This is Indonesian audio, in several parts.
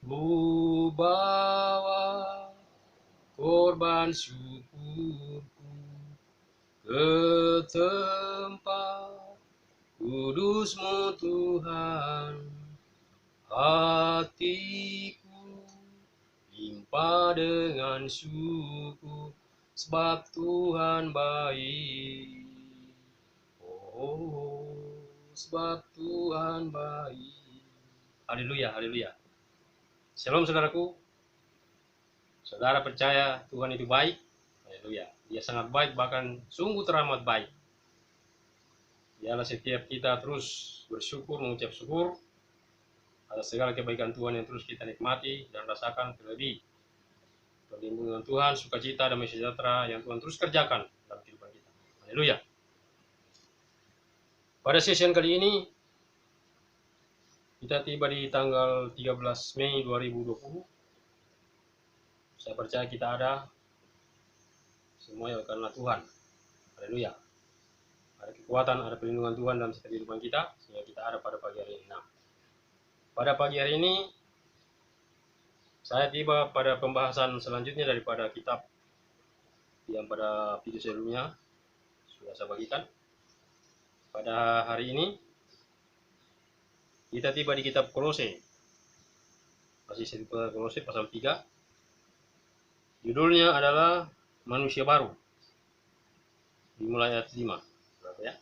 Ku bawa korban syukurku ke tempat kudus-Mu Tuhan. Hatiku limpah dengan syukur, sebab Tuhan baik. Oh, sebab Tuhan baik. Haleluya, haleluya. Shalom saudaraku. Saudara percaya Tuhan itu baik? Haleluya. Dia sangat baik, bahkan sungguh teramat baik. Biarlah setiap kita terus bersyukur, mengucap syukur atas segala kebaikan Tuhan yang terus kita nikmati dan rasakan, terlebih perlindungan Tuhan, sukacita, damai sejahtera yang Tuhan terus kerjakan dalam kehidupan kita. Haleluya. Pada session kali ini kita tiba di tanggal 13 Mei 2020. Saya percaya kita ada semuanya karena Tuhan. Haleluya. Ada kekuatan, ada perlindungan Tuhan dalam setiap kehidupan kita, sehingga kita ada pada pagi hari ini. Nah, pada pagi hari ini saya tiba pada pembahasan selanjutnya daripada kitab yang pada video sebelumnya sudah saya bagikan. Pada hari ini kita tiba di kitab Kolose, masih kitab Kolose pasal 3. Judulnya adalah manusia baru, dimulai ayat 5. Berapa ya?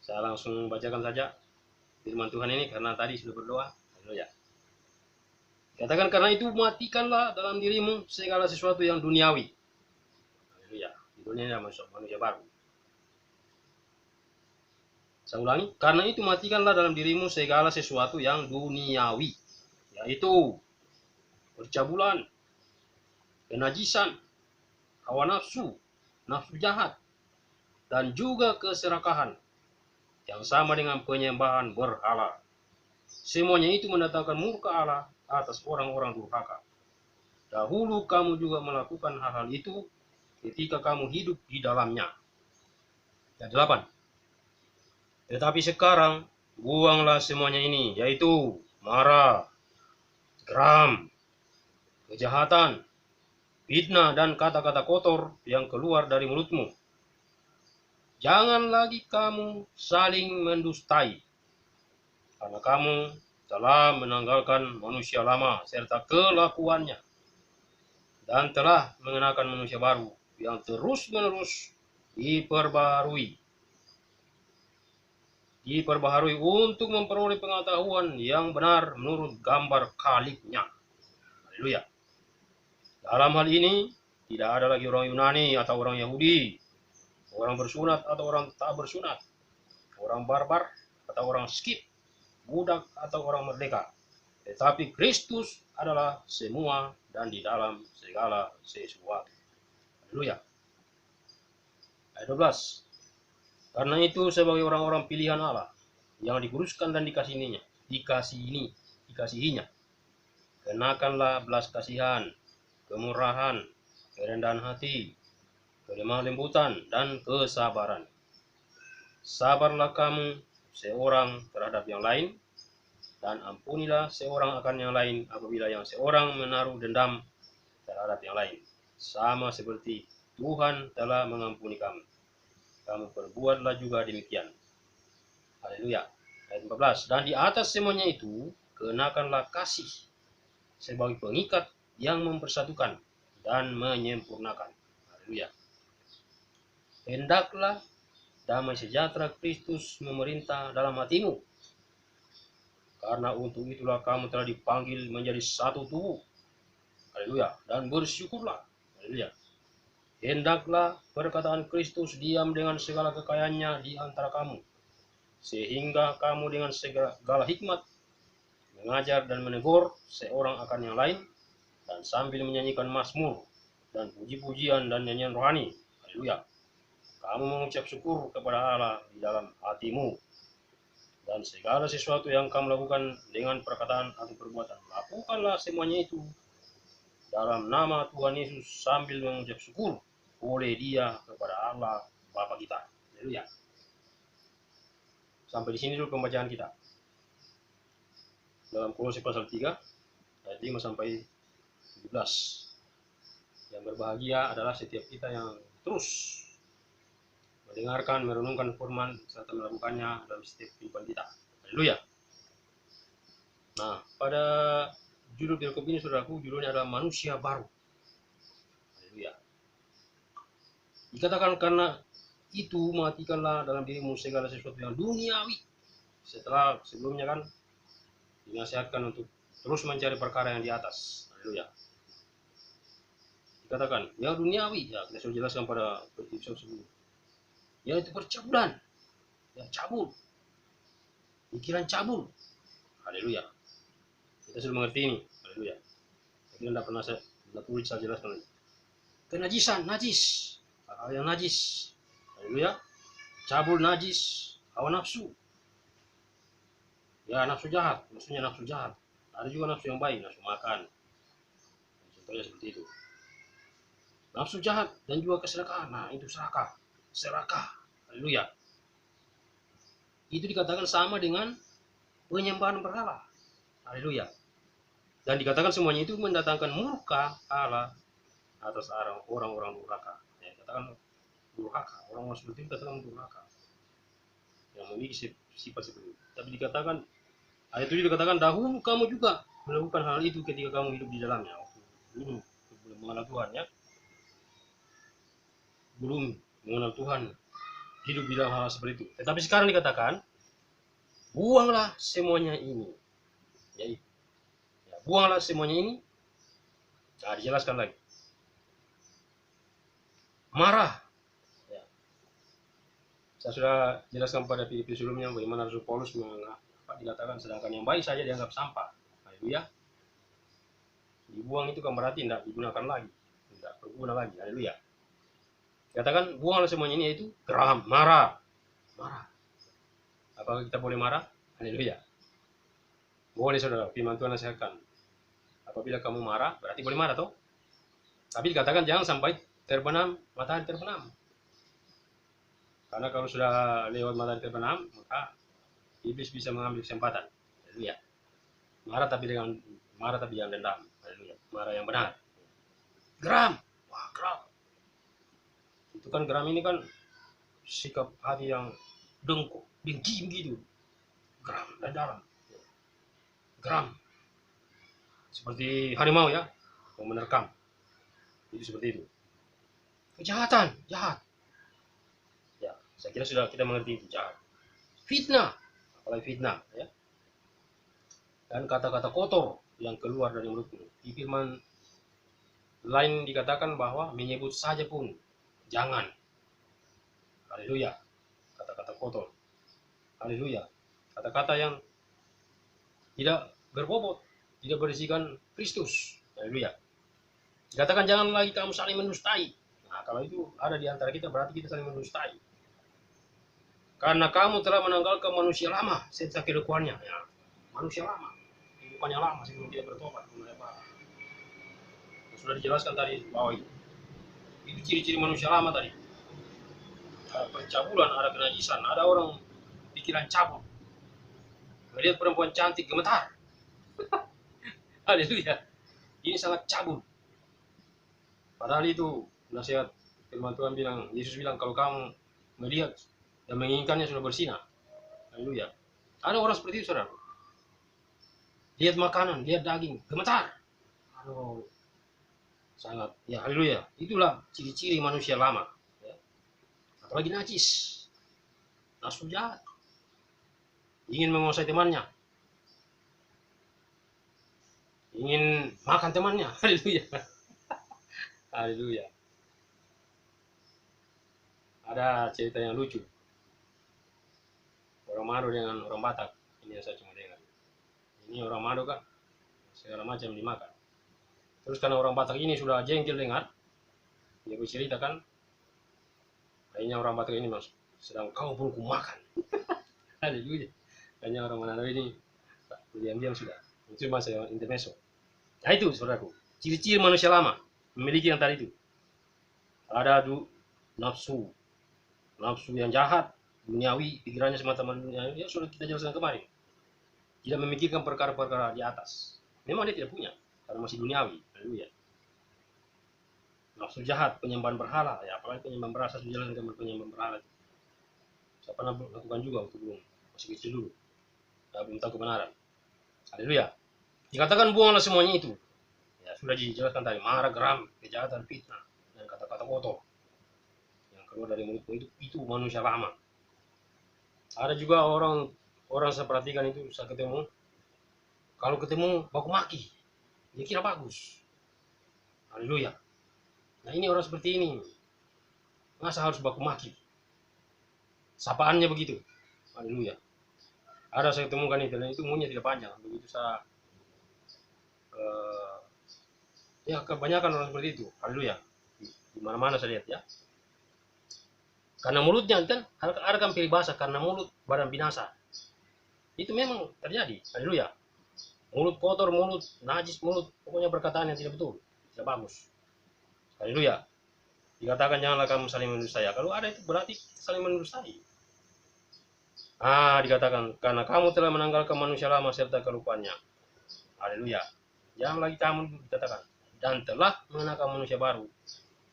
Saya langsung bacakan saja firman Tuhan ini karena tadi sudah berdoa. Haleluya. Katakan, karena itu matikanlah dalam dirimu segala sesuatu yang duniawi. Haleluya. Judulnya manusia baru. Saya ulangi, karena itu matikanlah dalam dirimu segala sesuatu yang duniawi, yaitu percabulan, kenajisan, hawa nafsu, nafsu jahat, dan juga keserakahan yang sama dengan penyembahan berhala. Semuanya itu mendatangkan murka Allah atas orang-orang durhaka. Dahulu kamu juga melakukan hal-hal itu ketika kamu hidup di dalamnya. Ayat 8. Tetapi sekarang buanglah semuanya ini, yaitu marah, geram, kejahatan, fitnah, dan kata-kata kotor yang keluar dari mulutmu. Jangan lagi kamu saling mendustai, karena kamu telah menanggalkan manusia lama serta kelakuannya, dan telah mengenakan manusia baru yang terus-menerus diperbarui untuk memperoleh pengetahuan yang benar menurut gambar kalibnya. Haleluya. Dalam hal ini tidak ada lagi orang Yunani atau orang Yahudi, orang bersunat atau orang tak bersunat, orang barbar atau orang skip, budak atau orang merdeka, tetapi Kristus adalah semua dan di dalam segala sesuatu. Haleluya. Ayat 12. Karena itu sebagai orang-orang pilihan Allah yang dikuduskan dan dikasihinya, kenakanlah belas kasihan, kemurahan, kerendahan hati, kelemah lembutan, dan kesabaran. Sabarlah kamu seorang terhadap yang lain, dan ampunilah seorang akan yang lain apabila yang seorang menaruh dendam terhadap yang lain, sama seperti Tuhan telah mengampuni kamu. Kamu perbuatlah juga demikian. Haleluya. Ayat 14. Dan di atas semuanya itu, kenakanlah kasih sebagai pengikat yang mempersatukan dan menyempurnakan. Haleluya. Hendaklah damai sejahtera Kristus memerintah dalam hatimu, karena untuk itulah kamu telah dipanggil menjadi satu tubuh. Haleluya. Dan bersyukurlah. Haleluya. Hendaklah perkataan Kristus diam dengan segala kekayaannya di antara kamu, sehingga kamu dengan segala hikmat mengajar dan menegur seorang akan yang lain, dan sambil menyanyikan mazmur dan puji-pujian dan nyanyian rohani. Haleluya. Kamu mengucap syukur kepada Allah di dalam hatimu, dan segala sesuatu yang kamu lakukan dengan perkataan atau perbuatan, lakukanlah semuanya itu dalam nama Tuhan Yesus sambil mengucap syukur oleh Dia kepada Allah Bapa kita. Haleluya. Sampai di sini dulu pembacaan kita. dalam Kolose pasal 3 ayat 5 sampai 17. Yang berbahagia adalah setiap kita yang terus mendengarkan, merenungkan firman serta melakukannya dalam setiap kehidupan kita. Haleluya. Nah, pada judul perikop ini saudaraku, judulnya adalah manusia baru. Haleluya. Dikatakan karena itu matikanlah dalam dirimu segala sesuatu yang duniawi. Setelah sebelumnya kan dinasihatkan untuk terus mencari perkara yang di atas. Haleluya. Dikatakan yang duniawi, ya kita sudah jelaskan pada episode sebelumnya, yaitu percabulan, ya cabul, pikiran cabul. Haleluya. Kita sudah mengerti ini. Haleluya. Saya tidak pernah saya tulis, saya jelaskan lagi. Kenajisan, najis, hal yang najis. Haleluya. Cabul, najis, hawa nafsu. Ya, nafsu jahat, maksudnya nafsu jahat. Ada juga nafsu yang baik, nafsu makan. Contohnya seperti itu. Nafsu jahat dan juga keserakahan. Nah, itu serakah. Serakah. Haleluya. Itu dikatakan sama dengan penyembahan berhala. Haleluya. Dan dikatakan semuanya itu mendatangkan murka Allah atas orang-orang durhaka. Ya, katakan durhaka. Orang-orang seperti itu katakan durhaka. Yang memiliki sifat seperti itu. Tapi dikatakan ayat itu dikatakan dahulu kamu juga melakukan hal itu ketika kamu hidup di dalamnya. Belum mengenal Tuhan, ya. Belum mengenal Tuhan, hidup di dalam hal seperti itu. Tetapi sekarang dikatakan buanglah semuanya ini. Ya, buanglah semuanya ini. Nah, dijelaskan lagi. Marah. Ya. Saya sudah jelaskan pada video sebelumnya bagaimana Rasul Paulus dikatakan sedangkan yang baik saja dianggap sampah. Haleluya. Dibuang itu kan berarti tidak digunakan lagi, tidak berguna lagi. Haleluya. Katakan buanglah semuanya ini, yaitu geram, marah. Apakah kita boleh marah? Haleluya. Boleh saudara, firman Tuhan nasihatkan. Apabila kamu marah, berarti boleh marah toh. Tapi dikatakan jangan sampai terbenam, matahari terbenam. Karena kalau sudah lewat matahari terbenam, maka iblis bisa mengambil kesempatan. Haleluya. Marah tapi jangan dendam. Haleluya. Marah yang benar. Geram. Wah, geram. Itu kan geram ini kan sikap hati yang dengki begitu. Geram dan dalam. Geram. Seperti harimau, ya, yang menerkam. Itu seperti itu. Kejahatan, jahat. Ya, saya kira sudah kita mengerti itu jahat. Fitnah, apalagi fitnah, ya. Dan kata-kata kotor yang keluar dari mulutmu. Di firman lain dikatakan bahwa menyebut saja pun jangan. Haleluya. Kata-kata kotor. Haleluya. Kata-kata yang tidak berbobot, tidak berisikan Kristus. Haleluya. Dikatakan jangan lagi kamu saling mendustai. Nah, kalau itu ada di antara kita, berarti kita saling mendustai. Karena kamu telah menanggalkan manusia lama serta kelakuannya. Ya, manusia lama, bukannya lama sebelum dia bertobat. Sudah dijelaskan tadi bahwa itu ciri-ciri manusia lama tadi. Ada pencabulan, ada kenajisan, ada orang pikiran cabul. Melihat perempuan cantik gemetar. Haleluya. Ini sangat cabul. Padahal itu nasihat firman Tuhan bilang, Yesus bilang kalau kamu melihat dan menginginkannya sudah bersinah. Haleluya. Ada orang seperti itu, saudara. Lihat makanan, lihat daging, gemetar. Aduh, sangat, ya haleluya. Itulah ciri-ciri manusia lama. Ya. Apalagi najis, nafsu jahat, ingin menguasai temannya, ingin makan temannya. Haleluya. Haleluya. Ada cerita yang lucu. Orang Mado dengan orang Batak. Ini yang saya cuma dengar. Ini orang Mado kan segala macam dimakan. Terus karena orang Batak ini sudah jengkel dengar, dia bercerita kan, kayaknya orang Batak ini mas sedang kau pun kumakan. Haleluya. Kayaknya orang Manado ini diam-diam sudah. Itu masa intermezzo. Nah itu saudaraku, ciri-ciri manusia lama memiliki yang tadi itu. Ada nafsu yang jahat, duniawi, pikirannya semata-mata duniawi, ya sudah kita jelaskan kemarin. tidak memikirkan perkara-perkara di atas. Memang dia tidak punya, karena masih duniawi. Haleluya. Nafsu jahat, penyembahan berhala, ya apalagi penyembahan berhala, saya sudah jalan dengan penyembahan berhala. Saya pernah lakukan juga waktu belum masih kecil dulu, ya, belum tahu kebenaran. Haleluya. Dikatakan buanglah semuanya itu. Ya sudah dijelaskan tadi, marah, geram, kejahatan, fitnah, dan kata-kata kotor yang keluar dari mulutmu itu manusia lama. Ada juga orang saya perhatikan itu, saya ketemu, kalau ketemu baku maki, dia kira bagus. Haleluya. Nah ini orang seperti ini, masa harus baku maki? Sapaannya begitu. Haleluya. Ada saya temukan itu, dan itu umurnya tidak panjang. Begitu saya, ya kebanyakan orang seperti itu. Haleluya. Di mana-mana saya lihat ya. Karena mulutnya kan, ada kan peribahasa, karena mulut badan binasa. Itu memang terjadi. Haleluya. Mulut kotor, mulut najis, mulut pokoknya perkataan yang tidak betul, tidak bagus. Haleluya. Dikatakan janganlah kamu saling mendustai. Kalau ada itu berarti saling mendustai. Dikatakan karena kamu telah menanggalkan manusia lama serta kelupaannya. Haleluya. Jangan lagi kamu dikatakan, dan telah mengenakan manusia baru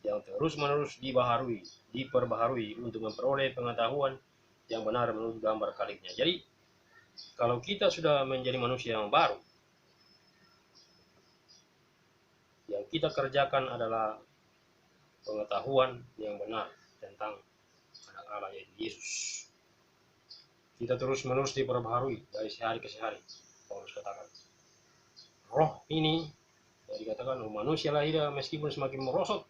yang terus-menerus diperbaharui untuk memperoleh pengetahuan yang benar menurut gambar kaliknya. Jadi, kalau kita sudah menjadi manusia yang baru, yang kita kerjakan adalah pengetahuan yang benar tentang anak Allah yaitu Yesus. Kita terus-menerus diperbaharui dari sehari ke sehari. Paulus katakan, roh ini yang dikatakan manusia lahir meskipun semakin merosot,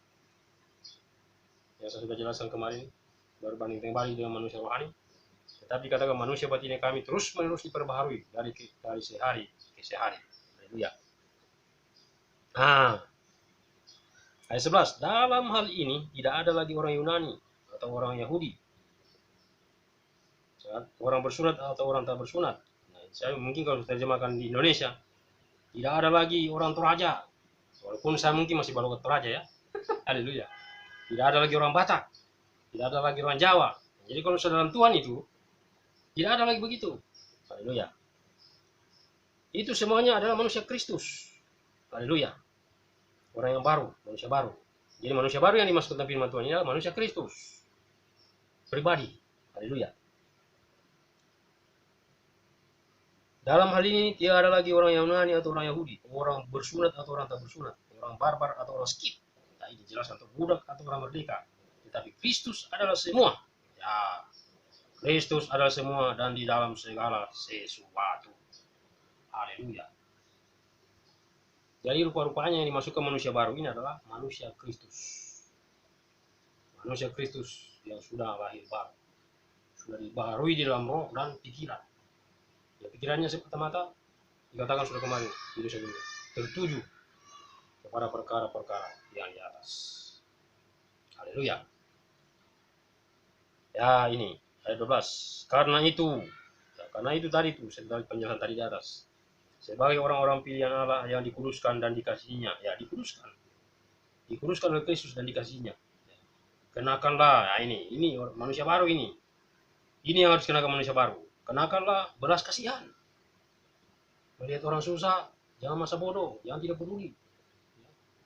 yang saya sudah jelaskan kemarin, berbanding terbalik dengan manusia rohani, tetapi dikatakan manusia batinnya kami terus menerus diperbaharui dari sehari ke sehari. Haleluya. Ayat 11, dalam hal ini tidak ada lagi orang Yunani atau orang Yahudi, orang bersunat atau orang tak bersunat. Nah, saya mungkin kalau terjemahkan di Indonesia, tidak ada lagi orang Toraja, walaupun saya mungkin masih baru Toraja ya. Haleluya. Tidak ada lagi orang Batak, tidak ada lagi orang Jawa. Jadi kalau sudah dalam Tuhan itu, tidak ada lagi begitu. Haleluya. Itu semuanya adalah manusia Kristus. Haleluya. Orang yang baru, manusia baru. Jadi manusia baru yang dimaksud dalam firman Tuhan ini adalah manusia Kristus. Pribadi. Haleluya. Dalam hal ini tidak ada lagi orang Yunani atau orang Yahudi, orang bersunat atau orang tak bersunat, orang barbar atau orang skit. Tadi dijelaskan untuk budak atau orang merdeka. Tetapi Kristus adalah semua. Ya, Kristus adalah semua dan di dalam segala sesuatu. Haleluya. Jadi rupa-rupanya yang dimasukkan manusia baru ini adalah manusia Kristus. Manusia Kristus yang sudah lahir baru. Sudah dibaharui di dalam roh dan pikiran. Ya, pikirannya semata-mata dikatakan sudah kemarin, tertuju kepada perkara-perkara yang di atas. Haleluya. Ya ini ayat 12. Karena itu tadi itu sebagai penjelasan tadi di atas. Sebagai orang-orang pilihan Allah yang dikuduskan dan dikasihinya, ya dikuduskan oleh Kristus dan dikasihinya. Kenakanlah, nah ini manusia baru ini yang harus kenakan manusia baru. Kenakanlah belas kasihan. Melihat orang susah, jangan masa bodoh, jangan tidak peduli.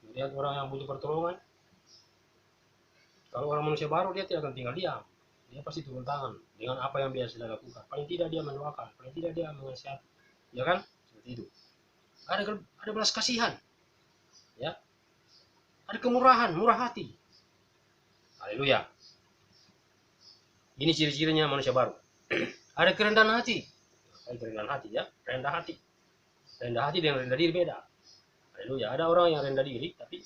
Melihat orang yang butuh pertolongan, kalau orang manusia baru dia tidak akan tinggal diam. Dia pasti turun tangan dengan apa yang dia sudah lakukan. Paling tidak dia mendoakan, paling tidak dia menasihati, ya kan? Seperti itu. Ada belas kasihan, ya. Ada kemurahan, murah hati. Haleluya. Ini ciri-cirinya manusia baru. Ada kerendahan hati. Kerendahan hati ya, rendah hati. Rendah hati dengan rendah diri beda. Haleluya. Ada orang yang rendah diri tapi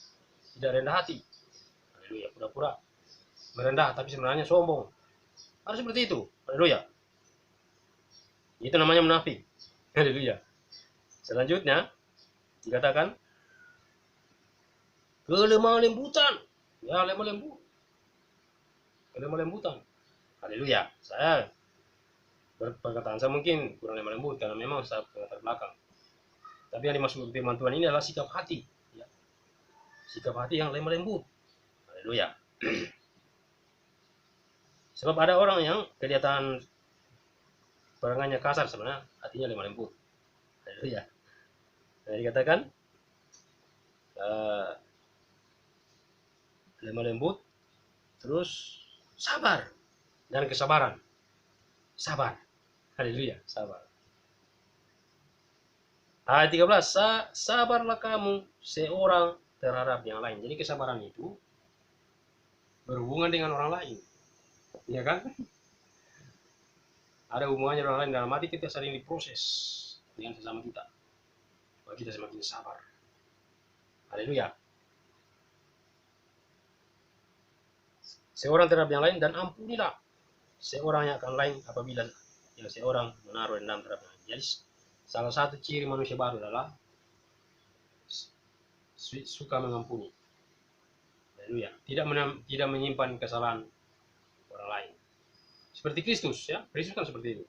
tidak rendah hati. Haleluya. Pura-pura merendah tapi sebenarnya sombong. Ada seperti itu. Haleluya. Itu namanya munafik. Haleluya. Selanjutnya dikatakan kelemah lembutan. Ya, lemah lembut. Kelemah lembutan. Haleluya. Saya perkataan saya mungkin kurang lemah lembut karena memang saya latar belakang. Tapi yang dimaksud firman Tuhan ini adalah sikap hati. Ya. Sikap hati yang lemah lembut. Haleluya. Sebab ada orang yang kelihatan perangannya kasar sebenarnya hatinya lemah lembut. Haleluya. Nah, dikatakan lemah lembut, terus sabar dan kesabaran. Sabar. Haleluya, sabar. Ayat 13, sabarlah kamu seorang terhadap yang lain. Jadi kesabaran itu berhubungan dengan orang lain. Ya kan? Ada hubungannya dengan orang lain, dalam arti kita sering diproses dengan sesama kita. Supaya kita semakin sabar. Haleluya. Seorang terhadap yang lain, dan ampunilah seorang yang akan lain apabila yang seorang menaruh dendam terhadap yang lain. Jadi salah satu ciri manusia baru adalah suka mengampuni. Haleluya. Tidak menyimpan kesalahan orang lain. Seperti Kristus, ya. Kristus kan seperti itu.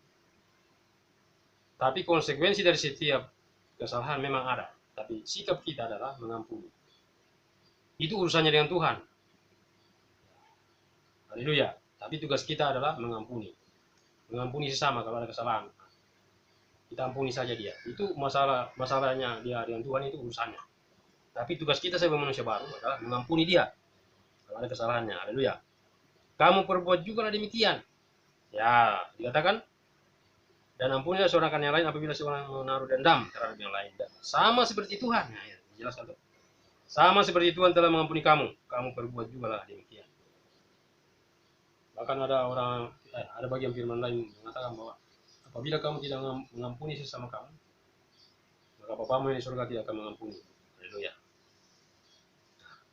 Tapi konsekuensi dari setiap kesalahan memang ada. Tapi sikap kita adalah mengampuni. Itu urusannya dengan Tuhan. Haleluya. Tapi tugas kita adalah mengampuni. Mengampuni sesama kalau ada kesalahan. Kita ampuni saja dia. Itu masalahnya dia dengan Tuhan, itu urusannya. Tapi tugas kita sebagai manusia baru adalah mengampuni dia kalau ada kesalahannya. Haleluya. Kamu perbuat juga lah demikian. Ya, dikatakan, dan ampunilah seorang akan yang lain apabila seorang menaruh dendam terhadap yang lain. Sama seperti Tuhan. Nah, ya, dijelaskan tuh. Sama seperti Tuhan telah mengampuni kamu, kamu perbuat juga lah demikian. Bahkan ada bagian firman lain mengatakan bahwa apabila kamu tidak mengampuni sesama kamu, maka Bapamu yang di surga tidak akan mengampuni. Haleluya.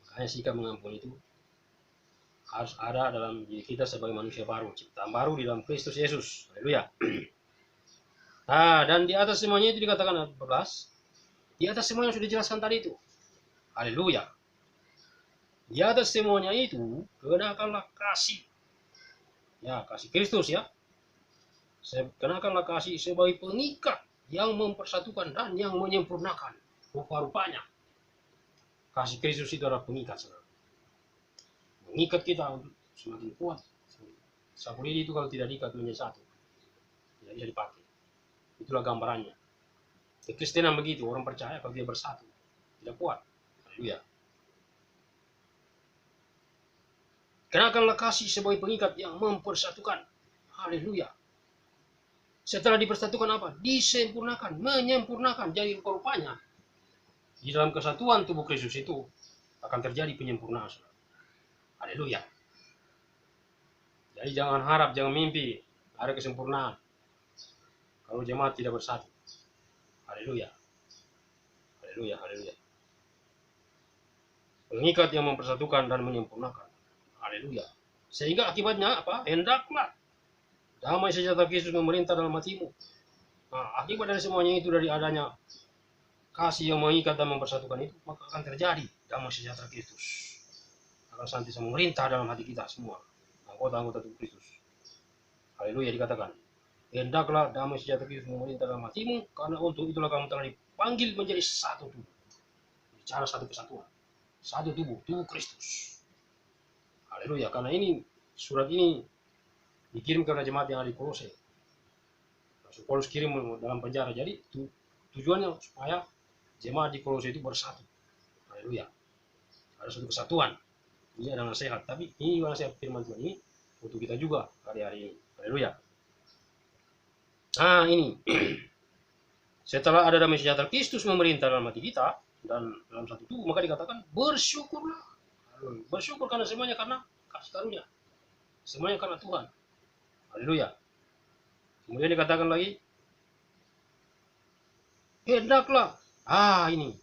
Makanya sikap mengampuni itu harus ada dalam diri kita sebagai manusia baru, ciptaan baru di dalam Kristus Yesus. Haleluya. Nah, dan di atas semuanya itu dikatakan ayat 14, di atas semua yang sudah dijelaskan tadi itu. Haleluya. Di atas semuanya itu kenakanlah kasih. Ya, kasih Kristus, ya. Kenakanlah kasih sebagai pengikat yang mempersatukan dan yang menyempurnakan rupa-rupanya. Kasih Kristus itu adalah pengikat, saudara. Mengikat kita untuk semakin kuat. Sapu lidi itu kalau tidak diikat menjadi satu, tidak bisa dipakai. Itulah gambarannya. Kekristenan begitu, orang percaya kalau dia bersatu, tidak kuat. Haleluya. Kenakanlah kasih sebagai pengikat yang mempersatukan. Haleluya. Setelah dipersatukan apa? Disempurnakan, menyempurnakan, jadi rupa-rupanya. Di dalam kesatuan tubuh Kristus itu akan terjadi penyempurnaan. Haleluya. Jadi jangan harap, jangan mimpi ada kesempurnaan kalau jemaat tidak bersatu. Haleluya. Haleluya, haleluya. Pengikat yang mempersatukan dan menyempurnakan. Haleluya. Sehingga akibatnya apa? Hendaklah damai sejahtera Kristus memerintah dalam hatimu. Nah, akibat dari semuanya itu, dari adanya kasih yang mengikat dan mempersatukan itu, maka akan terjadi damai sejahtera Kristus. Akan senantiasa memerintah dalam hati kita semua, anggota-anggota tubuh Kristus. Haleluya, dikatakan, hendaklah damai sejahtera Kristus memerintah dalam hatimu, karena untuk itulah kamu telah dipanggil menjadi satu tubuh. Bicara satu kesatuan, satu tubuh, tubuh Kristus. Haleluya, karena ini, surat ini dikirim kepada jemaat yang ada di Kolose. Rasul Paulus kirim dalam penjara, jadi tujuannya supaya jemaat di Kolose itu bersatu. Haleluya. Ada satu kesatuan. Ini adalah nasihat, tapi ini nasihat firman Tuhan ini untuk kita juga hari-hari ini. Haleluya. Nah, ini. Setelah ada damai sejahtera Kristus memerintah dalam hati kita dan dalam satu tubuh, maka dikatakan bersyukurlah. Bersyukur karena semuanya karena kasih karunia. Semuanya karena Tuhan. Haleluya. Kemudian dikatakan lagi, hendaklah, ini,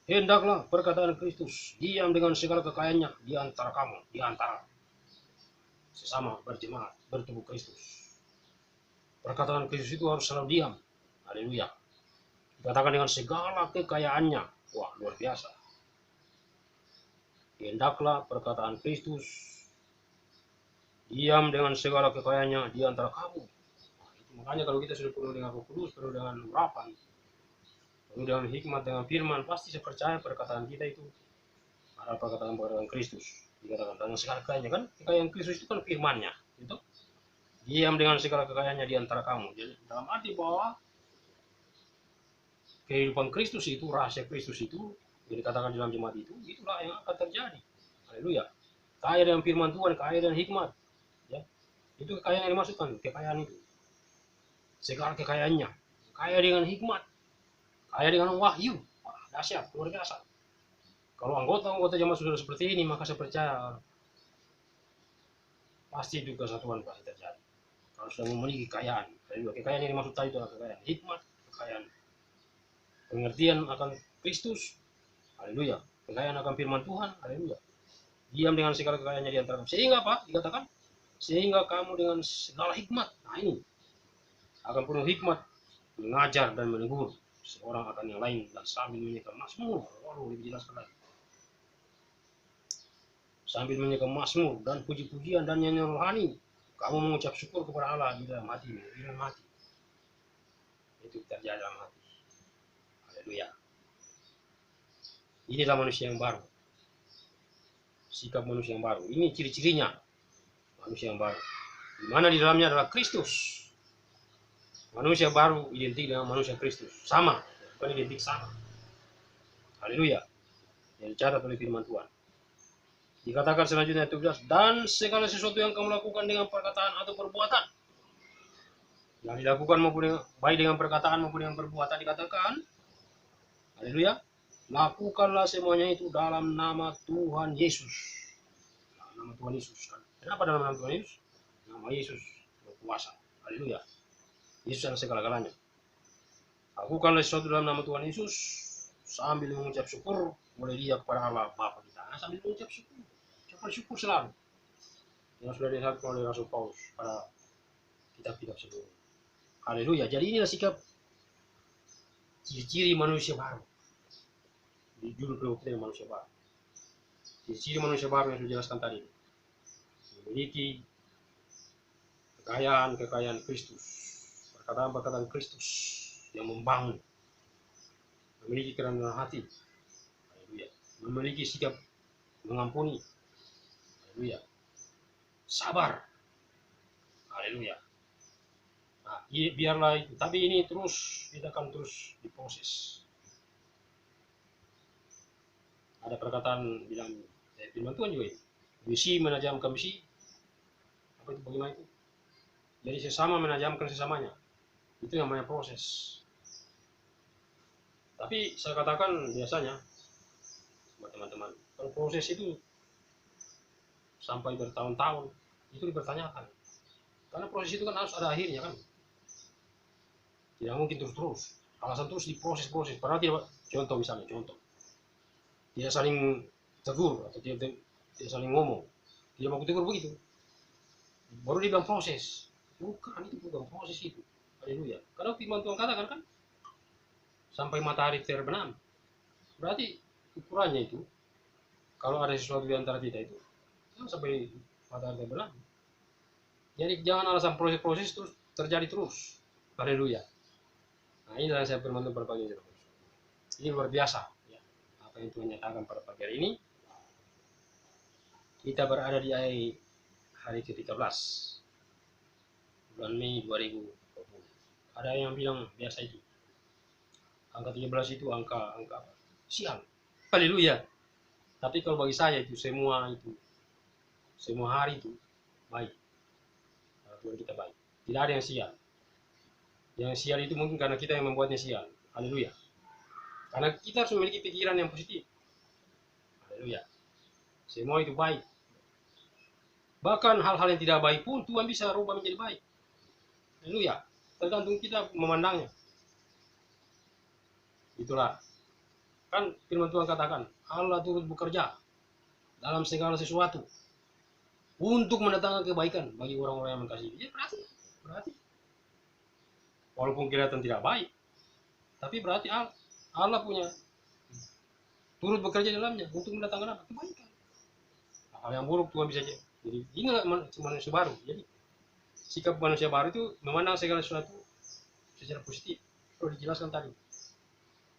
hendaklah perkataan Kristus diam dengan segala kekayaannya di antara kamu, di antara sesama berjemaat, bertubuh Kristus. Perkataan Kristus itu harus selalu diam. Haleluya. Dikatakan dengan segala kekayaannya. Wah, luar biasa. Hendaklah perkataan Kristus diam dengan segala kekayaannya di antara kamu. Nah, itu makanya kalau kita sudah penuh dengan Roh Kudus, penuh dengan urapan, penuh dengan hikmat, dengan firman, pasti saya percaya perkataan kita itu adalah perkataan Kristus. Dikatakan dengan segala kekayaannya, kan kekayaan Kristus itu kan firman-Nya, gitu. Diam dengan segala kekayaannya di antara kamu. Jadi dalam arti bahwa kehidupan Kristus itu, rahasia Kristus itu, yang dikatakan dalam jemaat itu, itulah yang akan terjadi. Haleluya. Kaya dengan firman Tuhan, kaya dengan hikmat. Ya. Itu kekayaan yang dimaksudkan, kekayaan itu. Segala kekayaannya. Kaya dengan hikmat. Kaya dengan wahyu. Wah, dahsyat, luar biasa. Kalau anggota-anggota jemaat sudah seperti ini, maka saya percaya pasti juga kesatuan pasti terjadi. Kalau sudah memiliki kekayaan, kekayaan yang dimaksud tadi itu adalah kekayaan hikmat, kekayaan pengertian akan Kristus, haleluya, kekayaan akan firman Tuhan, haleluya. Diam dengan segala kekayaannya di antara kamu. Sehingga apa? Dikatakan, sehingga kamu dengan segala hikmat, nah ini, akan penuh hikmat, mengajar dan menegur seorang akan yang lain dan sambil menyekan mazmur. Waduh, lebih jelas lagi. Sambil menyekan mazmur dan puji-pujian dan nyanyian rohani, kamu mengucap syukur kepada Allah di dalam hatimu, di dalam hati. Itu terjadi dalam hati. Haleluya. Inilah manusia yang baru. Sikap manusia yang baru. Ini ciri-cirinya manusia yang baru. Di mana di dalamnya adalah Kristus. Manusia baru identik dengan manusia Kristus. Sama, bukan identik sama. Haleluya. Yang dicatat oleh firman Tuhan. Dikatakan selanjutnya 17, dan segala sesuatu yang kamu lakukan dengan perkataan atau perbuatan, yang dilakukan maupun dengan, baik dengan perkataan maupun dengan perbuatan, dikatakan, haleluya, lakukanlah semuanya itu dalam nama Tuhan Yesus. Nama Tuhan Yesus kan. Kenapa dalam nama Tuhan Yesus? Nama Yesus berkuasa. Haleluya. Yesus adalah segala-galanya. Lakukanlah sesuatu dalam nama Tuhan Yesus sambil mengucap syukur oleh Dia kepada Allah Bapa kita. Nah, sambil mengucap syukur. Ucapan syukur selalu. Yang sudah dilihatkan oleh Rasul Paulus pada kitab-kitab sebelumnya. Haleluya. Jadi inilah sikap ciri-ciri manusia baru. Di judul kedoktrinan manusia baru. Ciri-ciri manusia baru yang sudah dijelaskan tadi. Memiliki kekayaan Kristus. Perkataan-perkataan Kristus yang membangun. Memiliki kerendahan hati. Haleluya. Memiliki sikap mengampuni. Haleluya. Sabar. Haleluya. Nah, biarlah itu. Tapi ini terus, kita akan terus diproses. Ada perkataan bilang, firman Tuhan juga ini. Besi menajamkan besi. Apa itu, bagaimana itu? Jadi sesama menajamkan sesamanya. Itu yang namanya proses. Tapi saya katakan biasanya, buat teman-teman, kalau proses itu sampai bertahun-tahun, itu dipertanyakan. Karena proses itu kan harus ada akhirnya kan. Tidak mungkin terus-terus. Alasan terus diproses-proses. Padahal tidak, contoh misalnya, tidak saling tegur atau tidak saling ngomong. Tidak mau tegur begitu. Baru dibilang proses. Bukan, itu bukan proses itu. Haleluya. Karena firman Tuhan katakan kan, sampai matahari terbenam. Berarti ukurannya itu, kalau ada sesuatu di antara kita itu, sampai matahari terbenam. Jadi jangan alasan proses-proses terus terjadi terus. Haleluya. Nah, ini adalah saya firman Tuhan pada pagi ini. Ini luar biasa. Ya. Apa yang Tuhan nyatakan pada pagi hari ini. Kita berada di hari ke-13. Bulan Mei 2020. Ada yang bilang biasa itu. Angka 13 itu angka sial. Haleluya. Tapi kalau bagi saya itu semua hari itu baik. Tuhan kita baik. Tidak ada yang sial. Yang sial itu mungkin karena kita yang membuatnya sial. Haleluya. Karena kita harus memiliki pikiran yang positif. Haleluya. Semua itu baik. Bahkan hal-hal yang tidak baik pun Tuhan bisa rubah menjadi baik. Haleluya. Tergantung kita memandangnya. Itulah. Kan firman Tuhan katakan, Allah turut bekerja dalam segala sesuatu untuk mendatangkan kebaikan bagi orang-orang yang mengasihi. Ya berarti. Walaupun kelihatan tidak baik, tapi berarti Allah punya turut bekerja dalamnya untuk mendatangkan apa? Kebaikan. Hal yang buruk Tuhan bisa jadi. Jadi inilah manusia baru. Jadi sikap manusia baru itu memandang segala sesuatu secara positif. Perlu dijelaskan tadi.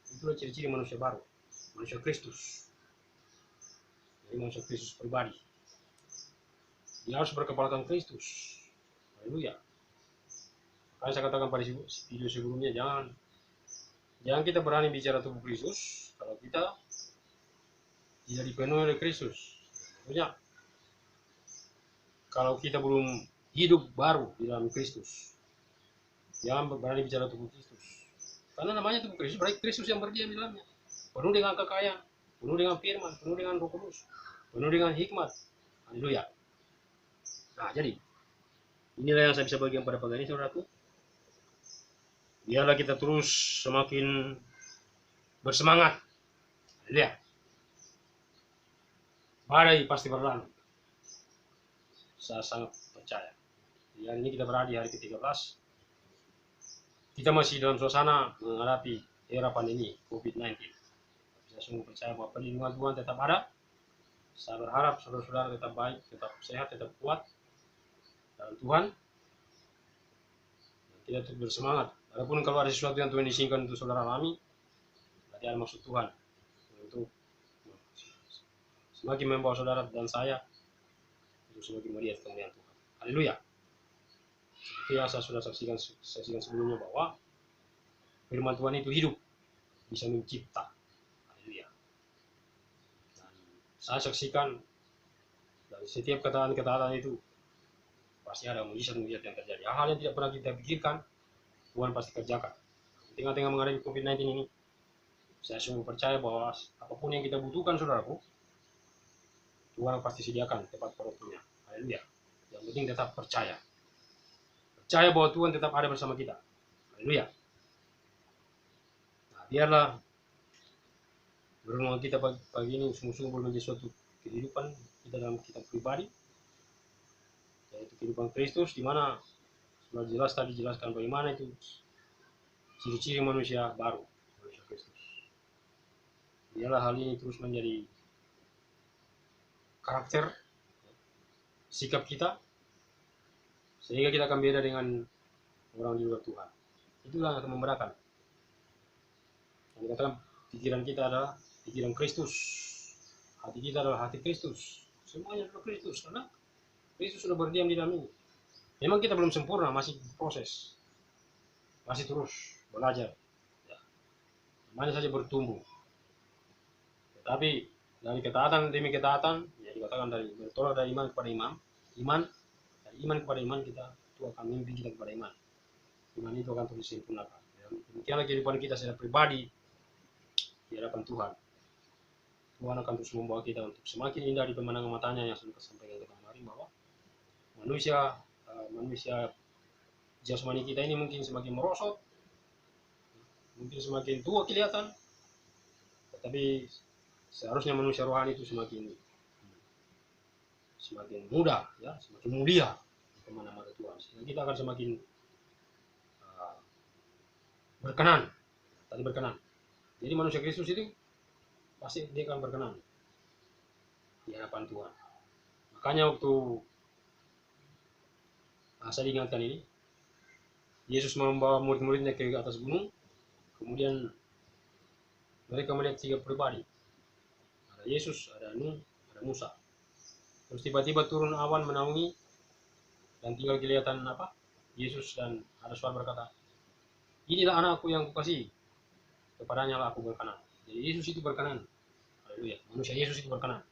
Itulah ciri-ciri manusia baru, manusia Kristus. Jadi manusia Kristus pribadi. Dia harus berkepalakan Kristus. Haleluya. Makanya saya katakan pada video sebelumnya, Jangan kita berani bicara tubuh Kristus kalau kita tidak dipenuhi oleh Kristus. Maksudnya, kalau kita belum hidup baru di dalam Kristus, jangan berani bicara tubuh Kristus. Karena namanya tubuh Kristus, berarti Kristus yang berdiam di dalamnya. Penuh dengan kekayaan, penuh dengan firman, penuh dengan Roh Kudus, penuh dengan hikmat. Haleluya. Nah, jadi inilah yang saya bisa bagikan pada pagi ini, saudaraku. Biarlah kita terus semakin bersemangat. Haleluya. Badai pasti berlalu. Saya sangat percaya. Di hari ini kita berada di hari ke-13. Kita masih dalam suasana menghadapi era pandemi COVID-19. Saya sungguh percaya bahwa perlindungan Tuhan tetap ada. Saya berharap saudara-saudara tetap baik, tetap sehat, tetap kuat dalam Tuhan. Dan kita terus bersemangat. Walaupun kalau ada sesuatu yang Tuhan izinkan untuk saudara alami, berarti ada maksud Tuhan untuk semakin membawa saudara dan saya untuk semakin melihat kemuliaan Tuhan. Haleluya. Seperti yang saya sudah saksikan sebelumnya bahwa firman Tuhan itu hidup, bisa mencipta. Haleluya. Dan saya saksikan dari setiap ketaatan itu pasti ada mujizat-mujizat yang terjadi. Hal yang tidak pernah kita pikirkan, Tuhan pasti kerjakan. Di tengah-tengah menghadapi COVID-19 ini, saya sungguh percaya bahwa apapun yang kita butuhkan, saudaraku, Tuhan pasti sediakan tepat pada waktunya. Haleluya. Yang penting tetap percaya. Percaya bahwa Tuhan tetap ada bersama kita. Haleluya. Nah, biarlah renungan kita pagi ini sungguh-sungguh menjadi suatu kehidupan kita dalam kita pribadi, yaitu kehidupan Kristus, di mana sudah jelas tadi jelaskan bagaimana itu ciri-ciri manusia baru, manusia Kristus. Biarlah hal ini terus menjadi karakter, sikap kita, sehingga kita akan beda dengan orang di luar Tuhan. Itulah yang akan membedakan. Yang dikatakan pikiran kita adalah pikiran Kristus, hati kita adalah hati Kristus, semuanya adalah Kristus, karena Kristus sudah berdiam di dalam ini. Memang kita belum sempurna, masih proses, masih terus belajar, ya. Namanya saja bertumbuh. Tetapi dari ketaatan demi ketaatan, ya dikatakan dari bertolak dari iman kepada iman, dari iman kepada iman kita itu akan mimpi kita kepada iman. Iman itu akan terus disempurnakan. Demikianlah kehidupan kita secara pribadi di hadapan Tuhan. Tuhan akan terus membawa kita untuk semakin indah di pemandangan matanya, yang sudah sampaikan kita kemarin, bahwa manusia jasmani kita ini mungkin semakin merosot, mungkin semakin tua kelihatan, tetapi seharusnya manusia rohani itu semakin muda, ya, semakin mulia di pemandangan mata Tuhan. Sehingga kita akan semakin berkenan. Tadi berkenan. Jadi manusia Kristus itu pasti dia akan berkenan di hadapan Tuhan. Makanya waktu saya diingatkan ini, Yesus membawa murid-muridnya ke atas gunung, kemudian mereka melihat 3 pribadi. Ada Yesus, ada Nuh, ada Musa. Terus tiba-tiba turun awan menaungi, dan tinggal kelihatan Yesus, dan ada suara berkata, "Inilah anakku yang kukasihi, kepadanya lah aku berkenan." Jadi Yesus itu berkenan. Haleluya. Manusia Yesus itu berkenan.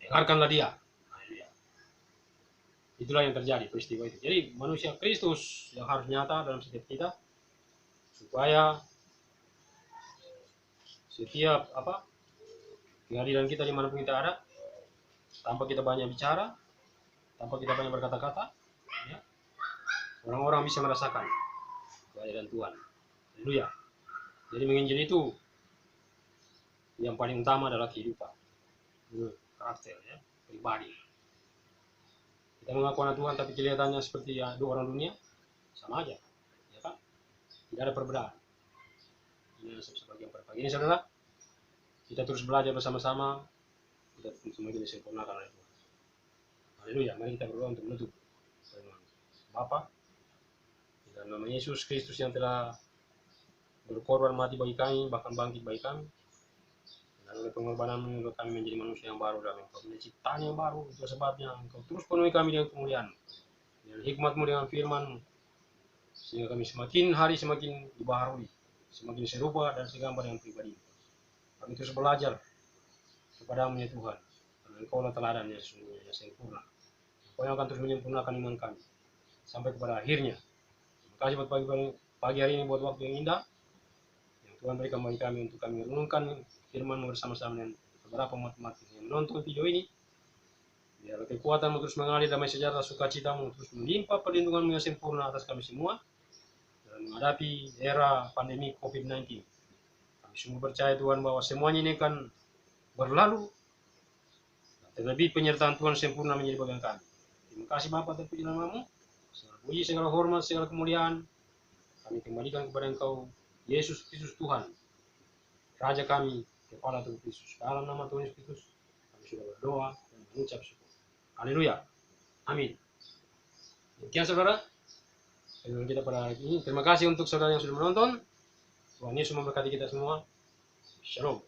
Dengarkanlah dia. Haleluya. Itulah yang terjadi peristiwa itu. Jadi manusia Kristus yang harus nyata dalam setiap kita, supaya setiap kehadiran kita dimanapun kita ada, tanpa kita banyak bicara, tanpa kita banyak berkata-kata, ya, orang-orang bisa merasakan kehadiran Tuhan. Haleluya. Jadi menginjil itu yang paling utama adalah kehidupan, karakter, ya, pribadi. Kita mengaku anak Tuhan tapi kelihatannya seperti orang dunia, sama aja, ya kan? Tidak ada perbedaan. Ini sebagian pagi ini, saudara, kita terus belajar bersama-sama, kita semakin disempurnakan oleh Tuhan. Haleluya. Mari kita berdoa untuk menutup firman Bapa, di dalam nama Yesus Kristus yang telah berkorban mati bagi kami, bahkan bangkit bagi kami, dan oleh pengorbanan kami menjadi manusia yang baru dalam Engkau, menjadi ciptaan yang baru. Itu sebabnya Engkau terus penuhi kami dengan kemuliaan, dengan hikmat-Mu, dengan firman-Mu, sehingga kami semakin hari semakin dibaharui semakin serupa dan segambar dengan pribadi. Kami terus belajar kepadamu ya Tuhan, karena Engkau lah teladan yang sesungguhnya yang sempurna. Engkau yang akan terus menyempurnakan iman kami sampai kepada akhirnya. Terima kasih buat pagi hari ini, buat waktu yang indah yang Tuhan berikan bagi kami untuk kami merenungkan firman bersama-sama dengan beberapa umat-umat yang menonton video ini. Biar kekuatanmu terus mengalir, damai sejahtera, sukacitamu terus melimpah, perlindunganmu yang sempurna atas kami semua dalam menghadapi era pandemi COVID-19. Kami sungguh percaya Tuhan bahwa semuanya ini akan berlalu, dan terlebih penyertaan Tuhan sempurna menjadi bagian kami. Terima kasih Bapa, terpuji namamu. Segala puji, segala hormat, segala kemuliaan kami kembalikan kepada Engkau, Yesus Kristus Tuhan, Raja kami, Kepala Tubuh Kristus. Dalam nama Tuhan Yesus Kristus kami sudah berdoa dan mengucap syukur. Haleluya. Amin. Demikian saudara, dengan kita pada hari ini. Terima kasih untuk saudara yang sudah menonton. Tuhan Yesus memberkati kita semua. Shalom.